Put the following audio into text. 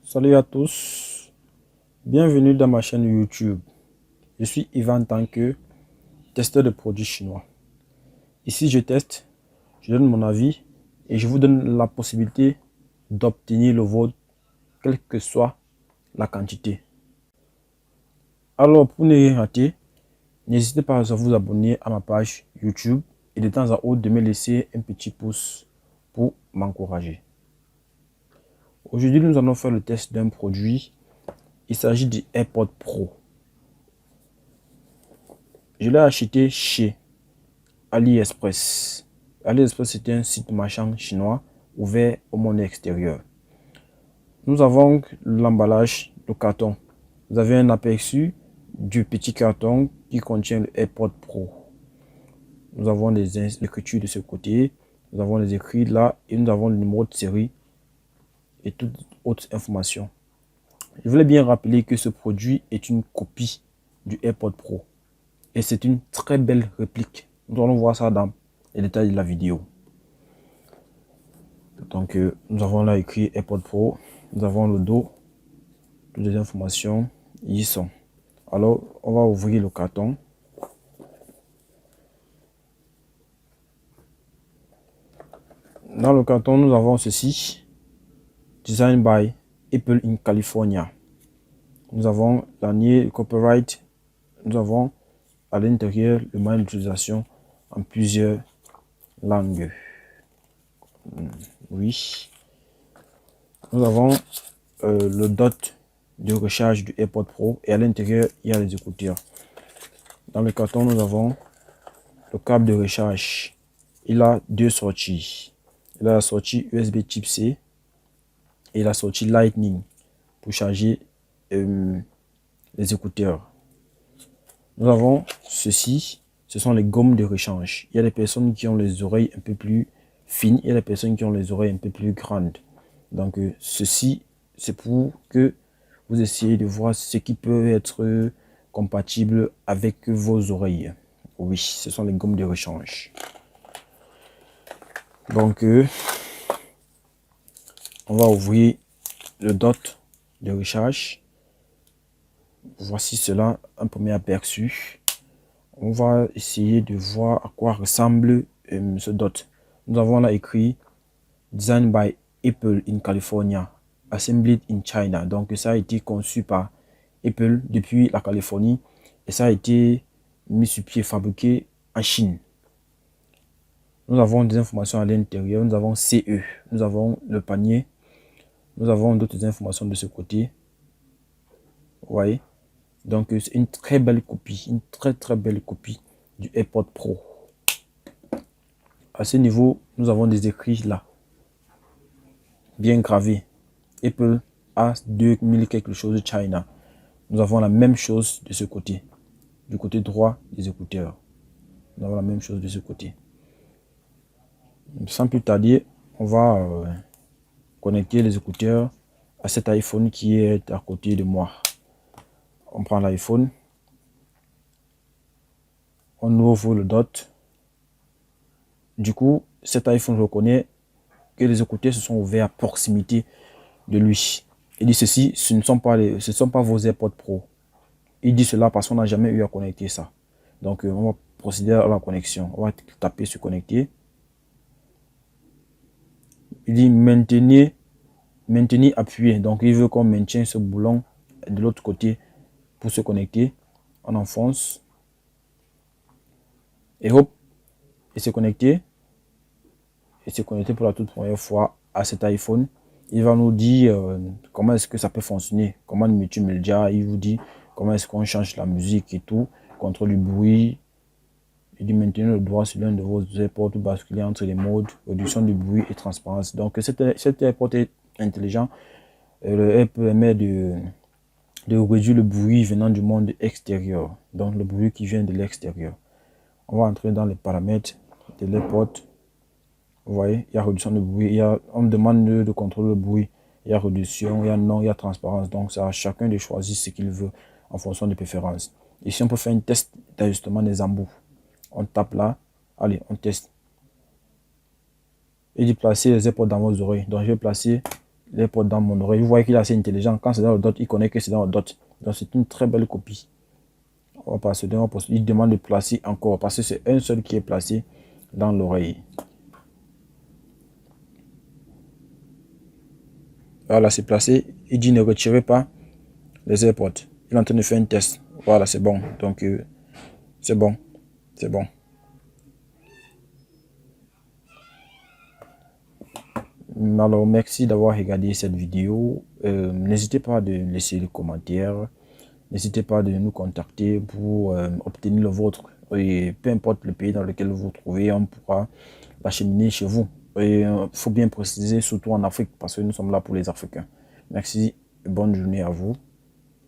Salut à tous, bienvenue dans ma chaîne YouTube. Je suis Ivan en tant que testeur de produits chinois. Ici je teste, je donne mon avis et je vous donne la possibilité d'obtenir le vôtre, quelle que soit la quantité. Alors pour ne rien rater, n'hésitez pas à vous abonner à ma page YouTube et de temps à autre de me laisser un petit pouce pour m'encourager. Aujourd'hui nous allons faire le test d'un produit. Il s'agit du AirPod Pro. Je l'ai acheté chez AliExpress. AliExpress c'est un site marchand chinois ouvert au monde extérieur. Nous avons l'emballage, le carton. Vous avez un aperçu du petit carton qui contient le AirPod Pro. Nous avons les écritures de ce côté. Nous avons les écrits là et nous avons le numéro de série et toute autre information. Je voulais bien rappeler que ce produit est une copie du AirPod Pro. Et c'est une très belle réplique. Nous allons voir ça dans les détails de la vidéo. Donc nous avons là écrit AirPod Pro. Nous avons le dos. Toutes les informations y sont. Alors on va ouvrir le carton. Dans le carton nous avons ceci. Design by Apple in California. Nous avons l'année copyright. Nous avons à l'intérieur le manuel d'utilisation en plusieurs langues. Oui. Nous avons le dot de recharge du AirPod Pro et à l'intérieur il y a les écouteurs. Dans le carton nous avons le câble de recharge. Il a deux sorties. Il a la sortie USB Type C et la sortie Lightning pour charger les écouteurs. Nous avons ceci, ce sont les gommes de rechange. Il y a des personnes qui ont les oreilles un peu plus fines, il y a des personnes qui ont les oreilles un peu plus grandes. Donc ceci, c'est pour que vous essayez de voir ce qui peut être compatible avec vos oreilles. Oui, ce sont les gommes de rechange. Donc on va ouvrir le dot de recharge. Voici cela, un premier aperçu. On va essayer de voir à quoi ressemble ce dot. Nous avons là écrit Design by Apple in California, Assembled in China. Donc ça a été conçu par Apple depuis la Californie et ça a été mis sur pied, fabriqué en Chine. Nous avons des informations à l'intérieur, nous avons CE, nous avons le panier, nous avons d'autres informations de ce côté. Vous voyez? Donc c'est une très belle copie, une très belle copie du AirPod Pro. À ce niveau, nous avons des écrits là, bien gravés. Apple a 2000 quelque chose China. Nous avons la même chose de ce côté, du côté droit des écouteurs. Nous avons la même chose de ce côté. Sans plus tarder, on va connecter les écouteurs à cet iPhone qui est à côté de moi. On prend l'iPhone, on ouvre le dot. Du coup, cet iPhone reconnaît que les écouteurs se sont ouverts à proximité de lui. Il dit ceci, ce ne sont pas vos AirPods Pro. Il dit cela parce qu'on n'a jamais eu à connecter ça. Donc on va procéder à la connexion. On va taper sur connecter. Il dit maintenir appuyé. Donc il veut qu'on maintienne ce boulon de l'autre côté pour se connecter. On enfonce. Et hop, il s'est connecté. Et s'est connecté pour la toute première fois à cet iPhone. Il va nous dire comment est-ce que ça peut fonctionner, comment multimédia, il vous dit comment est-ce qu'on change la musique et tout, contrôle du bruit. Il dit maintenir le doigt sur l'un de vos AirPods ou basculer entre les modes, réduction du bruit et transparence. Donc cet AirPod est intelligent. Elle permet de réduire le bruit venant du monde extérieur, donc le bruit qui vient de l'extérieur. On va entrer dans les paramètres de l'AirPod. Vous voyez, il y a réduction de bruit, on me demande de contrôler le bruit, il y a réduction, il y a non, il y a transparence. Donc c'est à chacun de choisir ce qu'il veut en fonction des préférences. Ici on peut faire un test d'ajustement des embouts. On tape là, allez, on teste. Il dit placer les AirPods dans vos oreilles. Donc je vais placer les portes dans mon oreille. Vous voyez qu'il est assez intelligent. Quand c'est dans le dot, il connaît que c'est dans le dot. Donc c'est une très belle copie. On va passer devant. Il demande de placer encore parce que c'est un seul qui est placé dans l'oreille. Voilà, c'est placé. Il dit ne retirez pas les AirPods. Il est en train de faire un test. Voilà, c'est bon. Donc c'est bon. C'est bon. Alors, merci d'avoir regardé cette vidéo. N'hésitez pas de laisser les commentaires. N'hésitez pas de nous contacter pour obtenir le vôtre. Et peu importe le pays dans lequel vous vous trouvez, on pourra l'acheminer chez vous. Et il faut bien préciser, surtout en Afrique, parce que nous sommes là pour les Africains. Merci et bonne journée à vous.